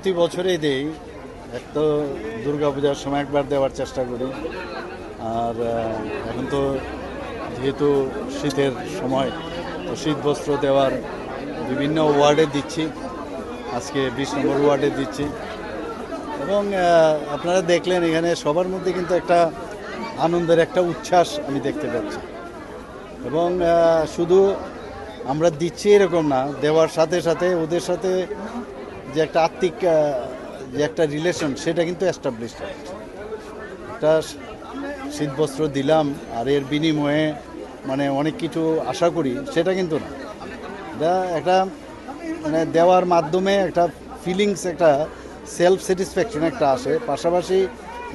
প্রতি বছরেই দেই। এক তো দুর্গাপূজার সময় একবার দেওয়ার চেষ্টা করি, আর এখন তো যেহেতু শীতের সময়, তো শীত বস্ত্র দেওয়ার বিভিন্ন ওয়ার্ডে দিচ্ছি। আজকে 20 নম্বর ওয়ার্ডে দিচ্ছি, এবং আপনারা দেখলেন এখানে সবার মধ্যে কিন্তু একটা আনন্দের একটা উচ্ছ্বাস আমি দেখতে পাচ্ছি। এবং শুধু আমরা দিচ্ছি এরকম না, দেওয়ার সাথে সাথে ওদের সাথে যে একটা আত্মিক যে একটা রিলেশন, সেটা কিন্তু এস্টাবলিশ হচ্ছে। একটা শীতবস্ত্র দিলাম আর এর বিনিময়ে মানে অনেক কিছু আশা করি, সেটা কিন্তু না। এটা একটা মানে দেওয়ার মাধ্যমে একটা ফিলিংস, একটা সেলফ স্যাটিসফ্যাকশন একটা আসে। পাশাপাশি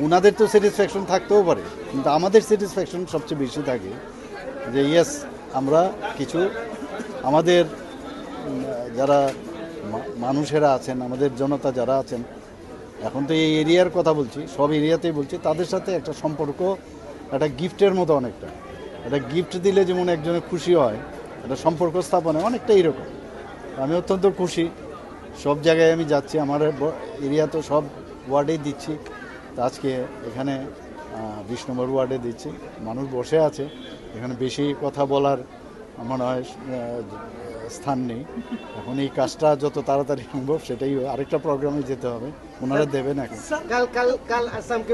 ওনাদের তো স্যাটিসফ্যাকশন থাকতেও পারে, কিন্তু আমাদের স্যাটিসফ্যাকশন সবচেয়ে বেশি থাকে যে ইয়েস, আমরা কিছু আমাদের যারা মানুষেরা আছেন, আমাদের জনতা যারা আছেন, এখন তো এই এরিয়ার কথা বলছি, সব এরিয়াতেই বলছি, তাদের সাথে একটা সম্পর্ক, একটা গিফটের মতো, অনেকটা একটা গিফট দিলে যেমন একজনের খুশি হয়, একটা সম্পর্ক স্থাপনে অনেকটা এইরকম। আমি অত্যন্ত খুশি। সব জায়গায় আমি যাচ্ছি, আমার এরিয়া তো সব ওয়ার্ডেই দিচ্ছি। তো আজকে এখানে 20 নম্বর ওয়ার্ডে দিচ্ছি। মানুষ বসে আছে, এখানে বেশি কথা বলার মনে হয় স্থান নেই। এখন এই কাজটা যত তাড়াতাড়ি সম্ভব, সেটাই আরেকটা প্রোগ্রামে যেতে হবে, ওনারা দেবেন এখন। কাল আসামকে